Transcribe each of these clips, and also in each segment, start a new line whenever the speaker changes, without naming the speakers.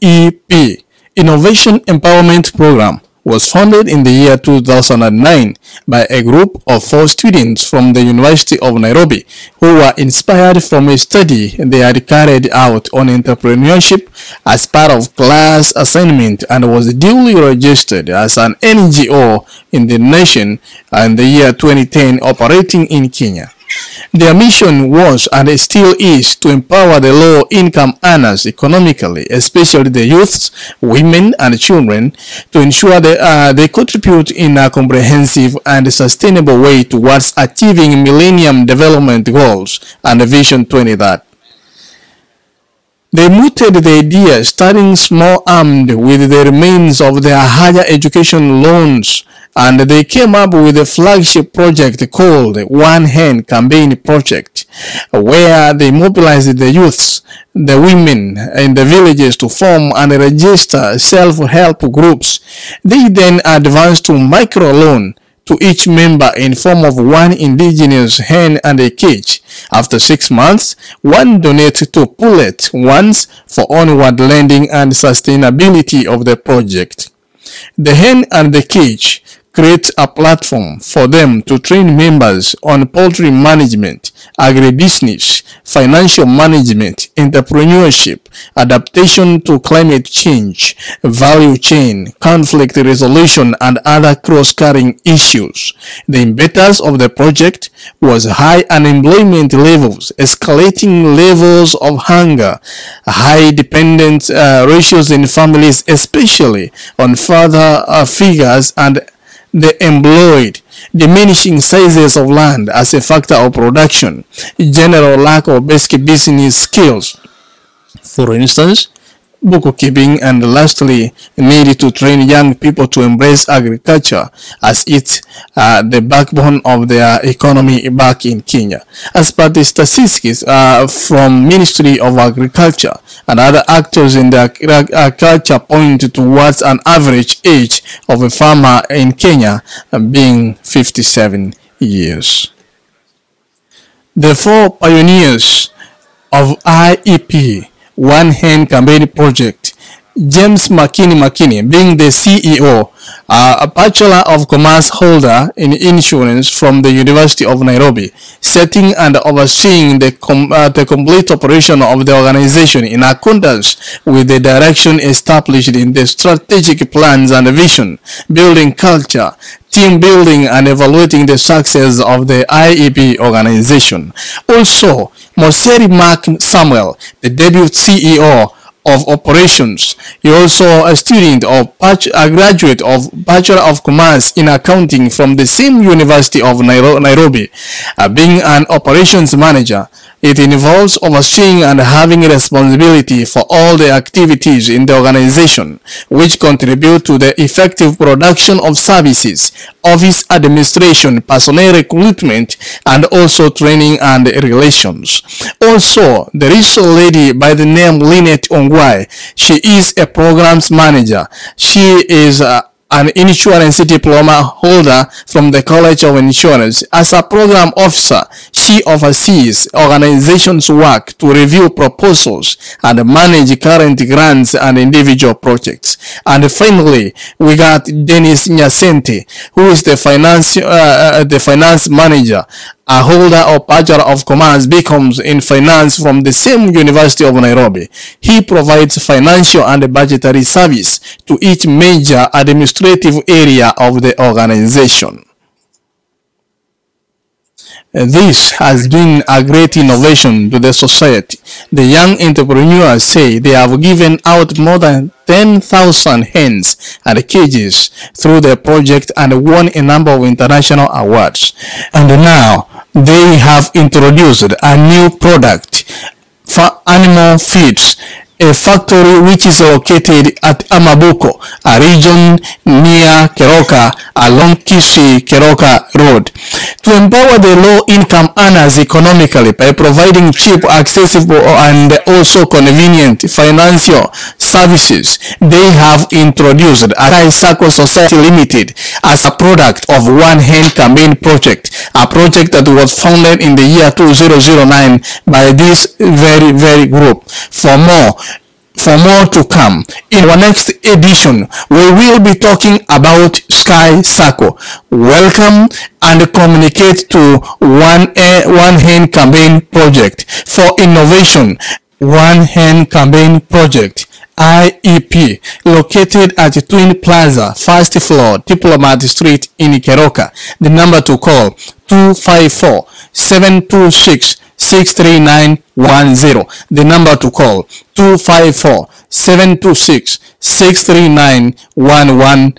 IEP, Innovation Empowerment Program, was founded in the year 2009 by a group of 4 students from the University of Nairobi who were inspired from a study they had carried out on entrepreneurship as part of class assignment, and was duly registered as an NGO in the nation in the year 2010, operating in Kenya. Their mission was, and it still is, to empower the low-income earners economically, especially the youths, women, and children, to ensure they contribute in a comprehensive and sustainable way towards achieving Millennium Development Goals and Vision 2030. They mooted the idea, starting small, armed with the remains of their higher education loans, and they came up with a flagship project called One Hand Campaign Project, where they mobilized the youths, the women in the villages to form and register self-help groups. They then advanced to microloan to each member in form of 1 indigenous hen and a cage. After 6 months, 1 donated to Pullet once for onward lending and sustainability of the project. The hen and the cage create a platform for them to train members on poultry management, agribusiness, financial management, entrepreneurship, adaptation to climate change, value chain, conflict resolution, and other cross-cutting issues. The impetus of the project was high unemployment levels, escalating levels of hunger, high dependence ratios in families, especially on father figures, and the employed, diminishing sizes of land as a factor of production, general lack of basic business skills, for instance, bookkeeping, and lastly, need to train young people to embrace agriculture as it's the backbone of their economy back in Kenya. As per the statistics from Ministry of Agriculture and other actors in the agriculture point towards an average age of a farmer in Kenya being 57 years. The 4 pioneers of IEP, One Hand Campaign Project, James Makini being the CEO, a Bachelor of Commerce holder in insurance from the University of Nairobi, setting and overseeing the complete operation of the organization in accordance with the direction established in the strategic plans and vision, building culture, team building, and evaluating the success of the IEP organization. Also, Moseri Mark Samuel, the debut CEO of operations. He also a student of a graduate of Bachelor of Commerce in Accounting from the same University of Nairobi. Being an operations manager, it involves overseeing and having responsibility for all the activities in the organization which contribute to the effective production of services, office administration, personnel recruitment, and also training and relations. Also, there is a lady by the name Lynette Ongwai. She is a programs manager. She is an insurance diploma holder from the College of Insurance. As a program officer, she oversees organizations' work to review proposals and manage current grants and individual projects. And finally, we got Dennis Nyasente, who is the finance manager, a holder of Bachelor of Commerce becomes in finance from the same University of Nairobi. He provides financial and budgetary service to each major administrative area of the organization. This has been a great innovation to the society. The young entrepreneurs say they have given out more than 10,000 hens and cages through the project and won a number of international awards. And now they have introduced a new product for animal feeds, a factory which is located at Amabuko, a region near KRK along Kisii-KRK Road, to empower the low-income earners economically by providing cheap, accessible, and also convenient financial services. They have introduced a Circle Society Limited as a product of One Hand Campaign Project, a project that was founded in the year 2009 by this very group. For more for more to come. In our next edition, we will be talking about Sky Circle. Welcome and communicate to One Hand Campaign Project for Innovation. One Hand Campaign Project IEP, located at Twin Plaza, first floor, Diplomat Street in KRK. The number to call 254-726-63910. The number to call 254-726-63910.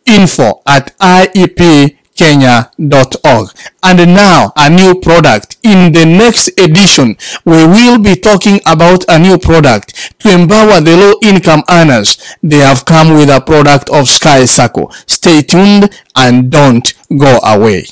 info@iepkenya.org. And now a new product. In the next edition, we will be talking about a new product to empower the low-income earners. They have come with a product of Sky Circle. Stay tuned and don't go away.